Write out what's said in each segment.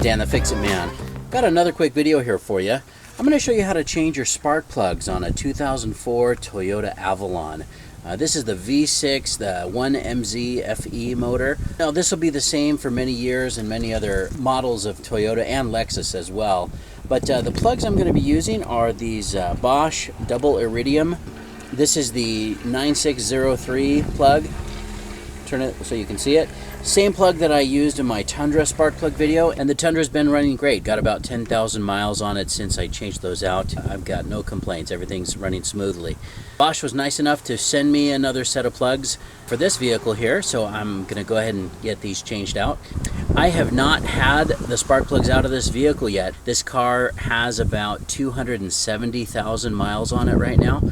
Dan, the Fix-It Man. Got another quick video here for you. I'm going to show you how to change your spark plugs on a 2004 Toyota Avalon. This is the V6, the 1MZ FE motor. Now this will be the same for many years and many other models of Toyota and Lexus as well. But the plugs I'm going to be using are these BOSCH Double Iridium. This is the 9603 plug. Turn it so you can see it. Same plug that I used in my Tundra spark plug video, and the Tundra's been running great. Got about 10,000 miles on it since I changed those out. I've got no complaints. Everything's running smoothly. Bosch was nice enough to send me another set of plugs for this vehicle here, so I'm going to go ahead and get these changed out. I have not had the spark plugs out of this vehicle yet. This car has about 270,000 miles on it right now.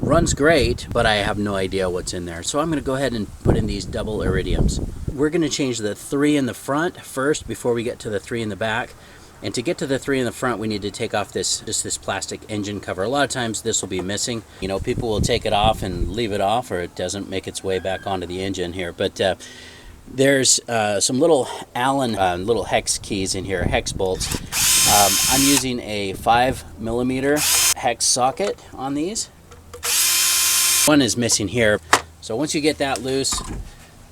Runs great, but I have no idea what's in there. So I'm going to go ahead and put in these double iridiums. We're going to change the 3 in the front first before we get to the 3 in the back. And to get to the 3 in the front, we need to take off this plastic engine cover. A lot of times this will be missing. You know, people will take it off and leave it off, or it doesn't make its way back onto the engine here. But there's some little Allen little hex keys in here, hex bolts. I'm using a 5mm hex socket on these. One is missing here. So once you get that loose,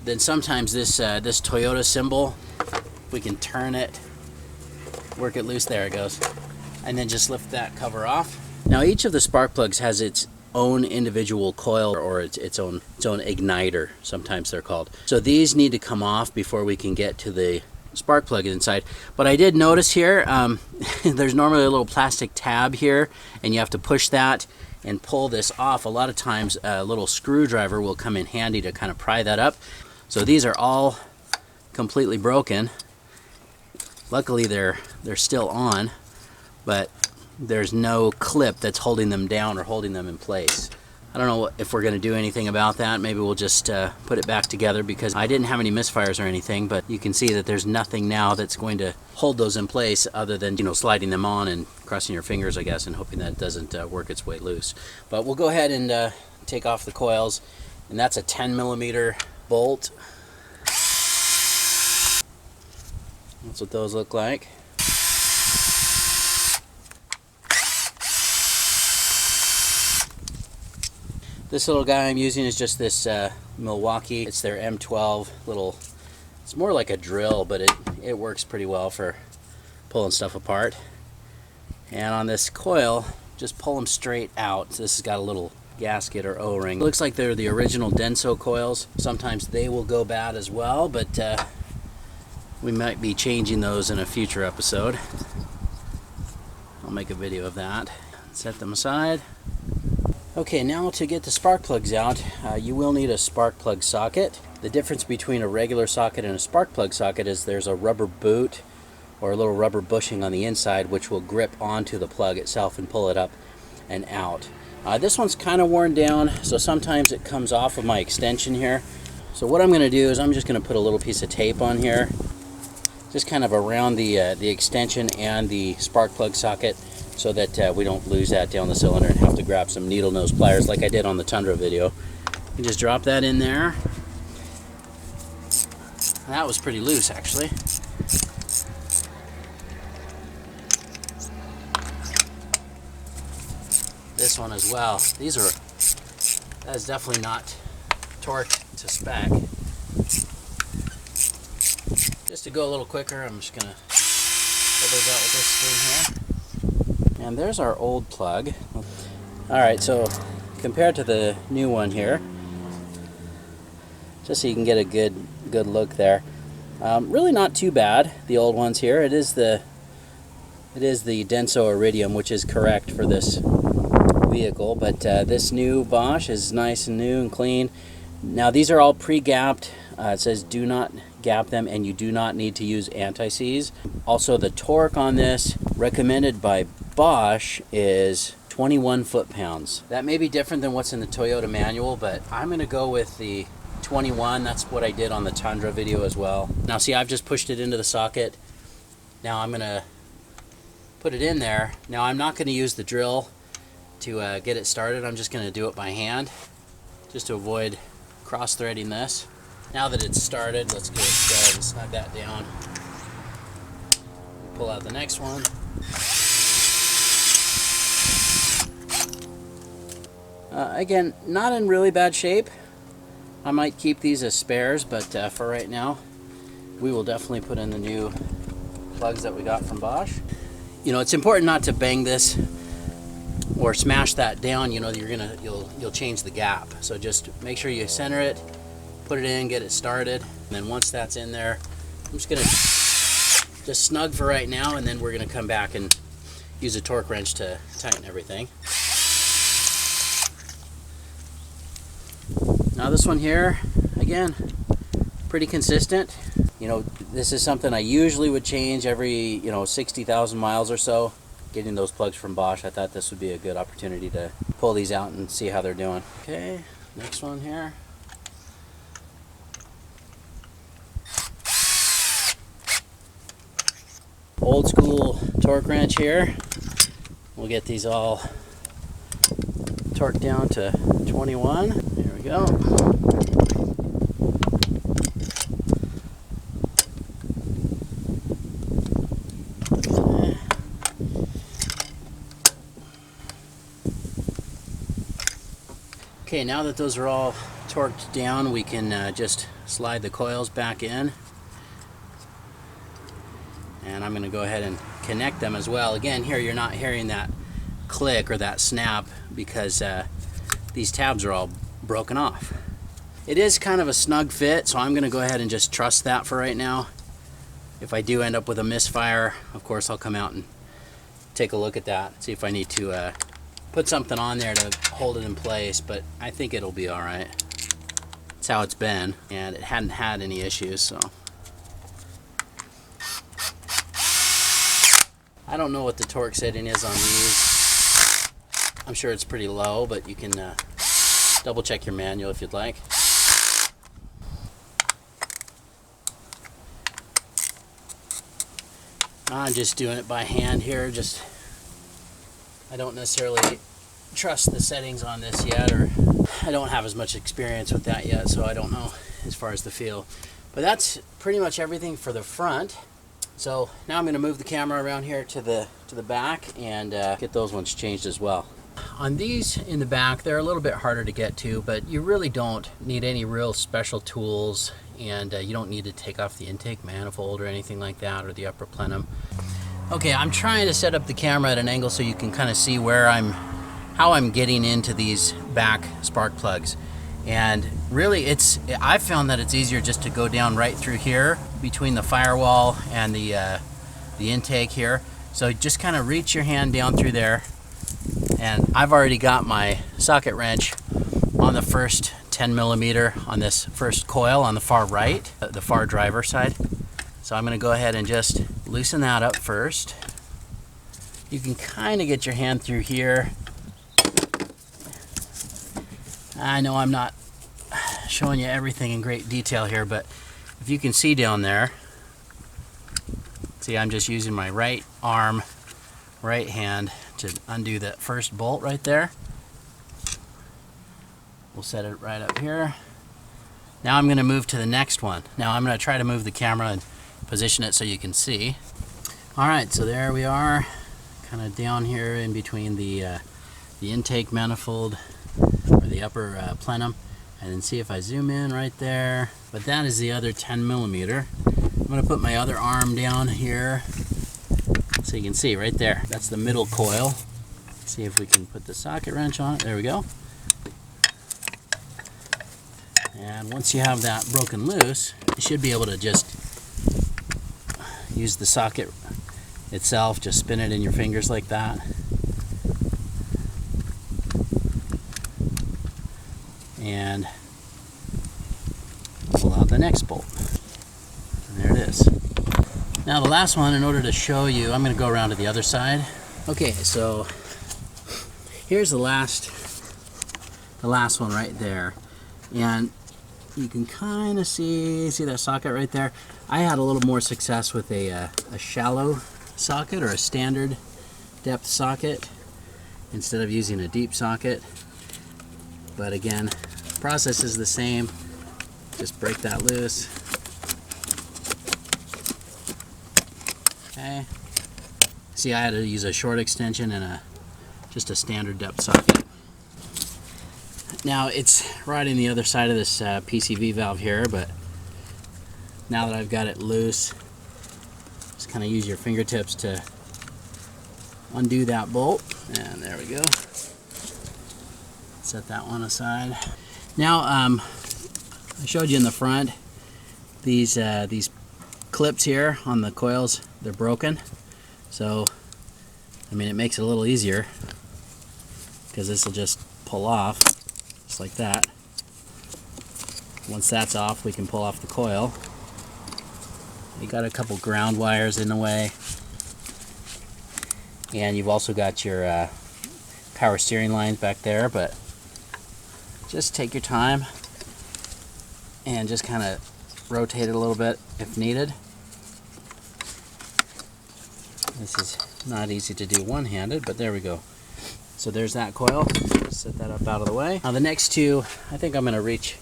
then sometimes this Toyota symbol, we can turn it, work it loose, there it goes, and then just lift that cover off. Now each of the spark plugs has its own individual coil, or its own igniter, sometimes they're called. So these need to come off before we can get to the spark plug inside. But I did notice here, there's normally a little plastic tab here, and you have to push that and pull this off. A lot of times a little screwdriver will come in handy to kind of pry that up. So these are all completely broken. Luckily they're still on, but there's no clip that's holding them down or holding them in place. I don't know if we're going to do anything about that. Maybe we'll just put it back together, because I didn't have any misfires or anything, but you can see that there's nothing now that's going to hold those in place other than, you know, sliding them on and crossing your fingers, I guess, and hoping that it doesn't work its way loose. But we'll go ahead and take off the coils, and that's a 10mm bolt. That's what those look like. This little guy I'm using is just this Milwaukee. It's their M12 little, it's more like a drill, but it works pretty well for pulling stuff apart. And on this coil, just pull them straight out. This has got a little gasket or O-ring. It looks like they're the original Denso coils. Sometimes they will go bad as well, but we might be changing those in a future episode. I'll make a video of that. Set them aside. Okay, now to get the spark plugs out, you will need a spark plug socket. The difference between a regular socket and a spark plug socket is there's a rubber boot or a little rubber bushing on the inside, which will grip onto the plug itself and pull it up and out. This one's kind of worn down, so sometimes it comes off of my extension here. So what I'm going to do is I'm just going to put a little piece of tape on here, just kind of around the extension and the spark plug socket, so that we don't lose that down the cylinder and have to grab some needle nose pliers like I did on the Tundra video. You just drop that in there. That was pretty loose, actually. This one as well. That is definitely not torqued to spec. Just to go a little quicker, I'm just gonna pull those out with this spoon here. And there's our old plug. Alright, so compared to the new one here, just so you can get a good look there, really not too bad, the old ones here. It is the Denso Iridium, which is correct for this vehicle, but this new Bosch is nice and new and clean. Now these are all pre-gapped. It says do not gap them, and you do not need to use anti-seize. Also, the torque on this recommended by Bosch is 21 foot-pounds. That may be different than what's in the Toyota manual, but I'm going to go with the 21. That's what I did on the Tundra video as well. Now see, I've just pushed it into the socket. Now I'm going to put it in there. Now I'm not going to use the drill to get it started. I'm just going to do it by hand, just to avoid cross-threading this. Now that it's started, let's get it started and snug that down. pull out the next one. Again, not in really bad shape. I might keep these as spares, but for right now, we will definitely put in the new plugs that we got from Bosch. You know, it's important not to bang this or smash that down. You know, you'll change the gap. So just make sure you center it, put it in, get it started, and then once that's in there, I'm just gonna just snug for right now, and then we're gonna come back and use a torque wrench to tighten everything. Now this one here, again, pretty consistent. You know, this is something I usually would change every, 60,000 miles or so. Getting those plugs from Bosch, I thought this would be a good opportunity to pull these out and see how they're doing. Okay, next one here. Old school torque wrench here. We'll get these all torqued down to 21. There we go. Okay, now that those are all torqued down, we can just slide the coils back in. And I'm going to go ahead and connect them as well. Again, here you're not hearing that click or that snap because these tabs are all broken off. It is kind of a snug fit, so I'm going to go ahead and just trust that for right now. If I do end up with a misfire, of course I'll come out and take a look at that, see if I need to put something on there to hold it in place, but I think it'll be all right. That's how it's been, and it hadn't had any issues, so. I don't know what the torque setting is on these. I'm sure it's pretty low, but you can double check your manual if you'd like. I'm just doing it by hand here. I don't necessarily trust the settings on this yet, or I don't have as much experience with that yet, so I don't know as far as the feel. But that's pretty much everything for the front. So now I'm going to move the camera around here to the back and get those ones changed as well. On these in the back, they're a little bit harder to get to, but you really don't need any real special tools, and you don't need to take off the intake manifold or anything like that, or the upper plenum. Okay, I'm trying to set up the camera at an angle so you can kind of see how I'm getting into these back spark plugs. And really, I've found that it's easier just to go down right through here between the firewall and the intake here. So just kind of reach your hand down through there, and I've already got my socket wrench on the first 10 millimeter on this first coil on the far right, the far driver side. So I'm going to go ahead and just loosen that up first. You can kind of get your hand through here. I know I'm not showing you everything in great detail here, but if you can see down there, see, I'm just using my right arm, right hand to undo that first bolt right there. We'll set it right up here. Now I'm going to move to the next one. Now I'm going to try to move the camera and position it so you can see. Alright, so there we are, kind of down here in between the intake manifold, or the upper plenum, and then see if I zoom in right there. But that is the other 10 millimeter. I'm going to put my other arm down here so you can see right there. That's the middle coil. See if we can put the socket wrench on it. There we go. And once you have that broken loose, you should be able to just use the socket itself, just spin it in your fingers like that. And pull out the next bolt. And there it is. Now the last one, in order to show you, I'm going to go around to the other side. Okay, so here's the last one right there. And you can kind of see that socket right there. I had a little more success with a shallow socket, or a standard depth socket, instead of using a deep socket. But again, process is the same. Just break that loose. Okay, See, I had to use a short extension and just a standard depth socket. Now it's right in the other side of this PCV valve here, but now that I've got it loose, just kind of use your fingertips to undo that bolt, and there we go. Set that one aside. Now I showed you in the front these clips here on the coils, they're broken. So I mean, it makes it a little easier because this will just pull off just like that. Once that's off, we can pull off the coil. You got a couple ground wires in the way, and you've also got your power steering lines back there, but just take your time and just kind of rotate it a little bit if needed. This is not easy to do one-handed, but there we go. So there's that coil. Set that up out of the way. Now the next two, I think I'm going to reach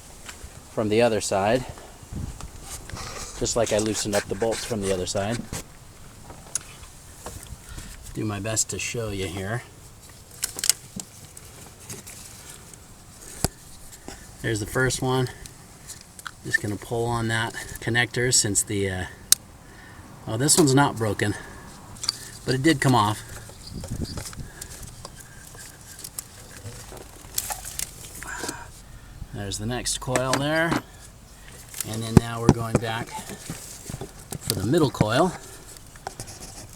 from the other side, just like I loosened up the bolts from the other side. Do my best to show you here. There's the first one. Just going to pull on that connector since the oh, this one's not broken, but it did come off. There's the next coil there, and then now we're going back for the middle coil.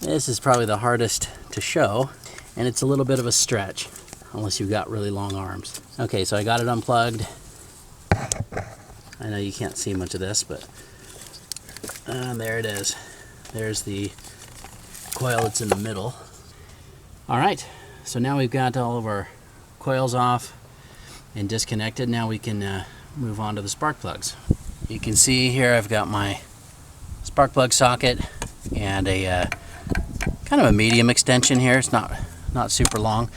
This is probably the hardest to show, and it's a little bit of a stretch unless you've got really long arms. Okay, so I got it unplugged. I know you can't see much of this, but there it is. There's the coil that's in the middle. All right, so now we've got all of our coils off and disconnected. Now we can move on to the spark plugs. You can see here I've got my spark plug socket and a kind of a medium extension here. It's not super long,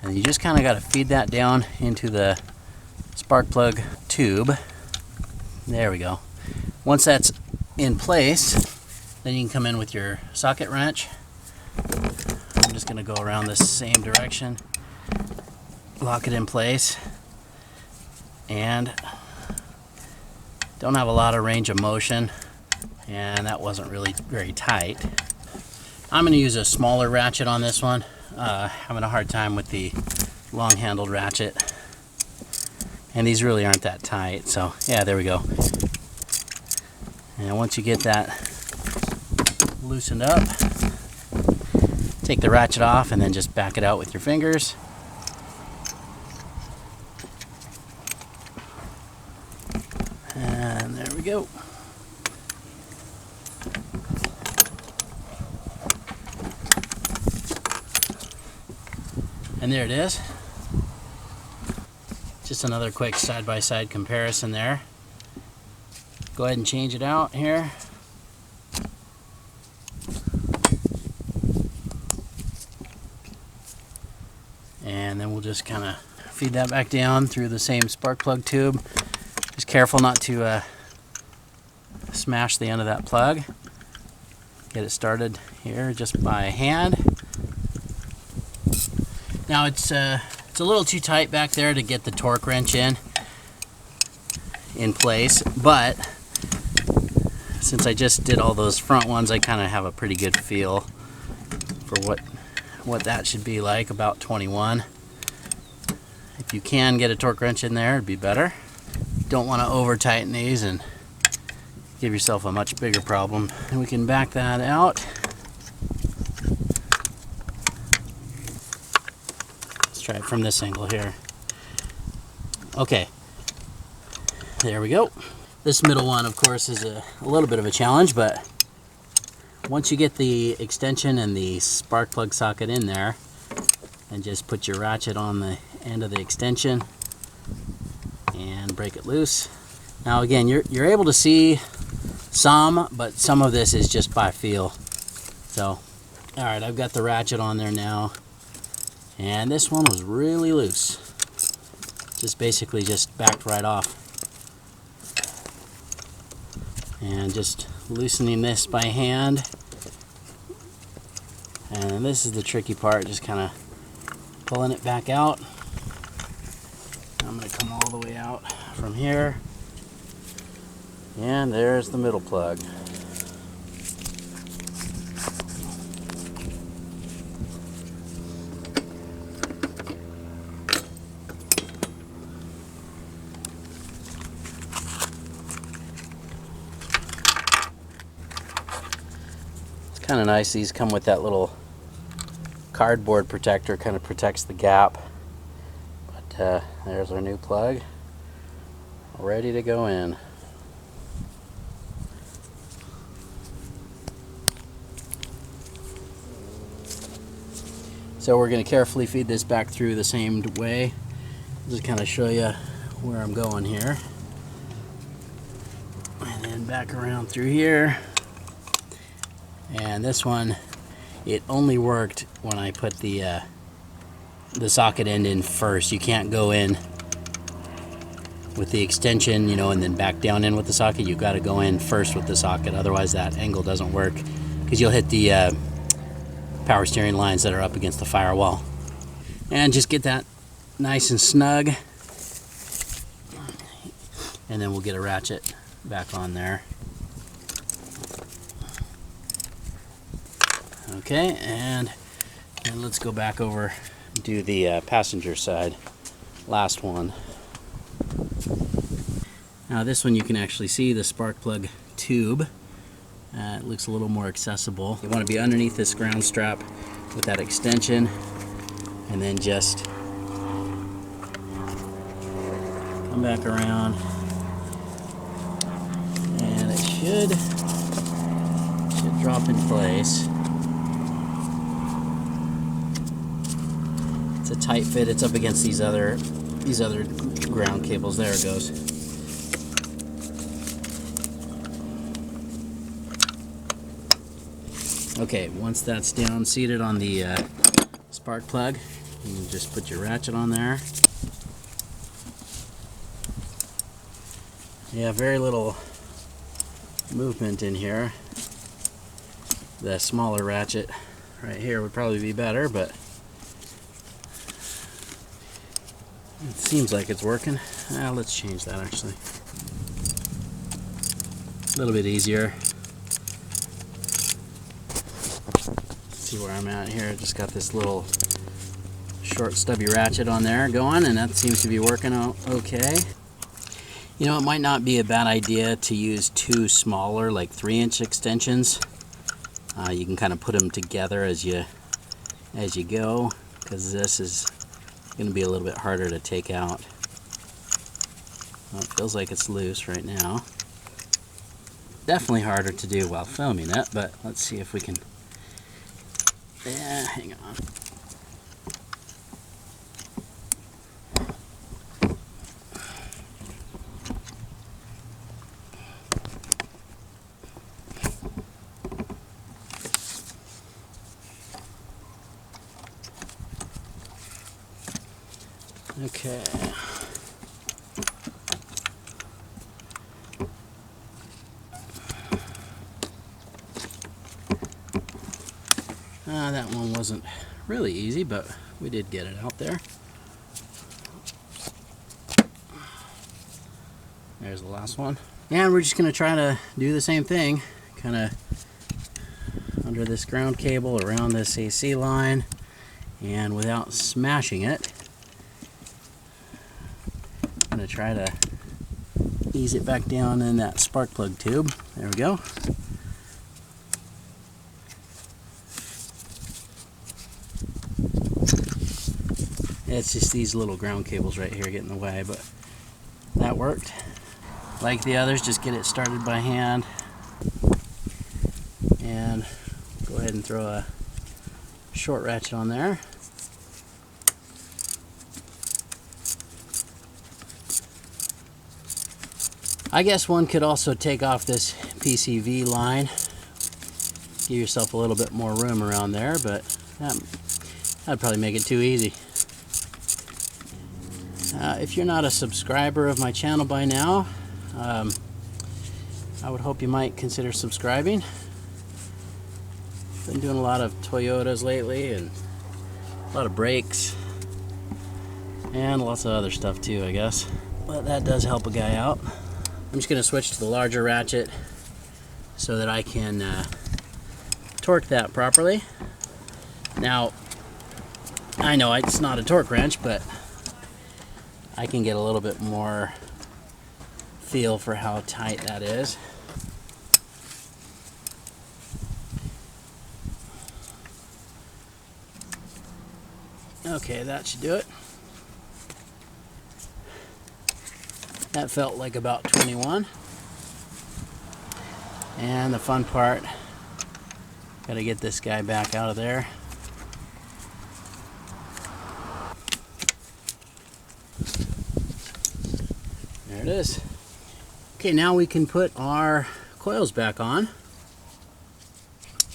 and you just kind of got to feed that down into the spark plug tube. There we go. Once that's in place, then you can come in with your socket wrench. I'm just going to go around the same direction, lock it in place, and don't have a lot of range of motion, and that wasn't really very tight. I'm going to use a smaller ratchet on this one. Having a hard time with the long-handled ratchet, and these really aren't that tight. So yeah, there we go. And once you get that loosened up, take the ratchet off and then just back it out with your fingers. And there we go. And there it is. Just another quick side-by-side comparison there. Go ahead and change it out here. And then we'll just kind of feed that back down through the same spark plug tube. Just careful not to smash the end of that plug. Get it started here just by hand. Now it's a little too tight back there to get the torque wrench in place, but since I just did all those front ones, I kind of have a pretty good feel for what that should be like, about 21. If you can get a torque wrench in there, it'd be better. Don't want to over tighten these and give yourself a much bigger problem. And we can back that out. Let's try it from this angle here. Okay, there we go. This middle one, of course, is a little bit of a challenge, but once you get the extension and the spark plug socket in there, and just put your ratchet on the end of the extension and break it loose. Now again, you're able to see some, but some of this is just by feel. So, all right, I've got the ratchet on there now, and this one was really loose. Just basically just backed right off. And just loosening this by hand. And this is the tricky part, just kind of pulling it back out. I'm going to come all the way out from here. And there's the middle plug. It's kind of nice, these come with that little cardboard protector, kind of protects the gap. But there's our new plug, ready to go in. So we're going to carefully feed this back through the same way. Just kind of show you where I'm going here. And then back around through here. And this one, it only worked when I put the socket end in first. You can't go in with the extension, you know, and then back down in with the socket. You've got to go in first with the socket, otherwise that angle doesn't work, because you'll hit the power steering lines that are up against the firewall. And just get that nice and snug, and then we'll get a ratchet back on there. Okay, and let's go back over and do the passenger side, last one. Now this one you can actually see the spark plug tube. It looks a little more accessible. You want to be underneath this ground strap with that extension, and then just come back around, and it should drop in place. It's a tight fit. It's up against these other ground cables. There it goes. Okay, once that's down, seated on the spark plug, you can just put your ratchet on there. Yeah, very little movement in here. The smaller ratchet right here would probably be better, but it seems like it's working. Let's change that actually. A little bit easier. See where I'm at here. Just got this little short stubby ratchet on there going, and that seems to be working out okay. You know, it might not be a bad idea to use two smaller, like 3-inch extensions. You can kind of put them together as you go, because this is going to be a little bit harder to take out. Well, it feels like it's loose right now. Definitely harder to do while filming it, but let's see if we can. Yeah, hang on. Okay. That one wasn't really easy, but we did get it out there. There's the last one. And we're just going to try to do the same thing, kind of under this ground cable, around this AC line, and without smashing it. I'm going to try to ease it back down in that spark plug tube. There we go. It's just these little ground cables right here get in the way, but that worked. Like the others, just get it started by hand, and go ahead and throw a short ratchet on there. I guess one could also take off this PCV line, give yourself a little bit more room around there, but that'd probably make it too easy. If you're not a subscriber of my channel by now, I would hope you might consider subscribing. Been doing a lot of Toyotas lately and a lot of brakes and lots of other stuff too, I guess. But that does help a guy out. I'm just going to switch to the larger ratchet so that I can torque that properly. Now, I know it's not a torque wrench, but I can get a little bit more feel for how tight that is. Okay, that should do it. That felt like about 21. And the fun part, gotta get this guy back out of there. There it is. Okay, now we can put our coils back on.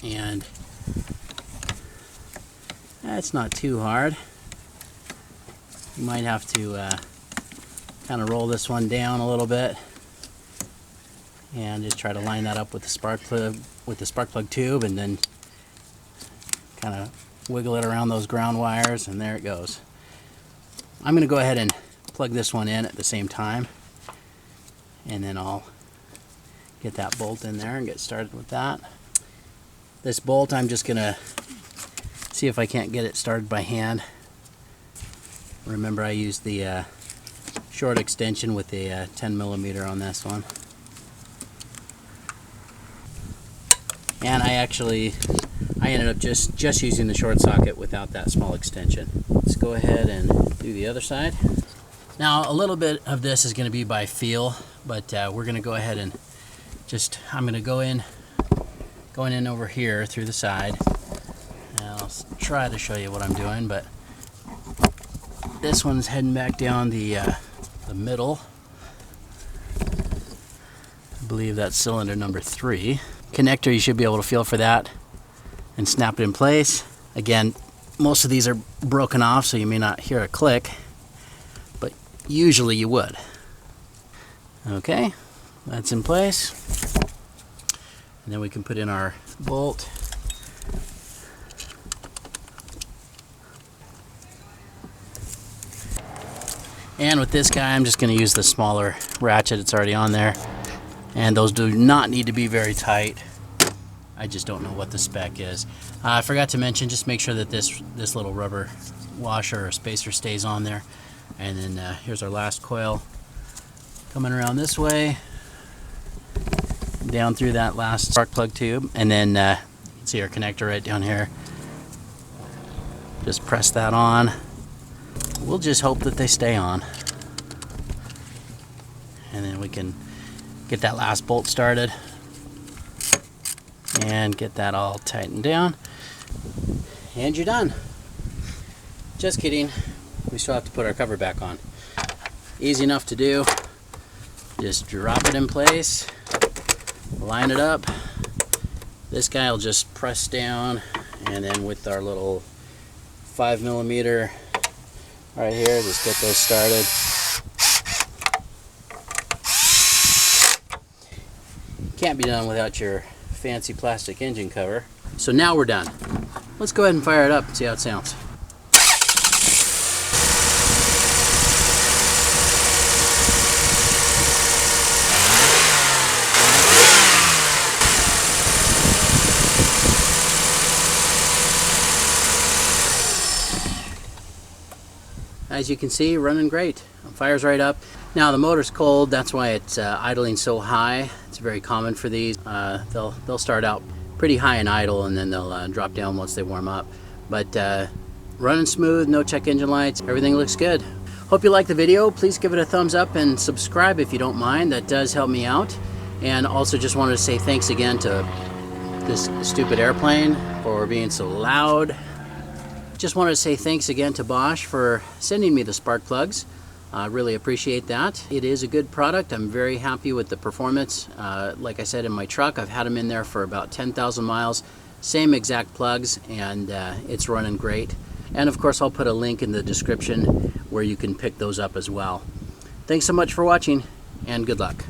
And that's not too hard. You might have to kind of roll this one down a little bit and just try to line that up with the spark plug tube, and then kind of wiggle it around those ground wires, and there it goes. I'm going to go ahead and plug this one in at the same time, and then I'll get that bolt in there and get started with that. This bolt, I'm just going to see if I can't get it started by hand. Remember, I used the short extension with the 10mm on this one. And I ended up just using the short socket without that small extension. Let's go ahead and do the other side. Now, a little bit of this is going to be by feel, but we're going to go ahead and I'm going to going in over here through the side. And I'll try to show you what I'm doing, but this one's heading back down the middle. I believe that's cylinder number 3. Connector, you should be able to feel for that and snap it in place. Again, most of these are broken off, so you may not hear a click, but usually you would. Okay, that's in place. And then we can put in our bolt. And with this guy, I'm just going to use the smaller ratchet. It's already on there. And those do not need to be very tight. I just don't know what the spec is. I forgot to mention, just make sure that this little rubber washer or spacer stays on there. And then here's our last coil coming around this way, down through that last spark plug tube, and then you can see our connector right down here. Just press that on. We'll just hope that they stay on, and then we can get that last bolt started and get that all tightened down, and you're done. Just kidding, we still have to put our cover back on. Easy enough to do. Just drop it in place, line it up. This guy will just press down, and then with our little 5mm right here, just get those started. Can't be done without your fancy plastic engine cover. So now we're done. Let's go ahead and fire it up and see how it sounds. As you can see, running great. Fires right up. Now the motor's cold, that's why it's idling so high. It's very common for these. They'll start out pretty high in idle, and then they'll drop down once they warm up. But running smooth, no check engine lights, everything looks good. Hope you liked the video. Please give it a thumbs up and subscribe if you don't mind. That does help me out. And also just wanted to say thanks again to this stupid airplane for being so loud. Just wanted to say thanks again to Bosch for sending me the spark plugs. I really appreciate that. It is a good product. I'm very happy with the performance. Like I said, in my truck, I've had them in there for about 10,000 miles. Same exact plugs, and it's running great. And of course, I'll put a link in the description where you can pick those up as well. Thanks so much for watching, and good luck.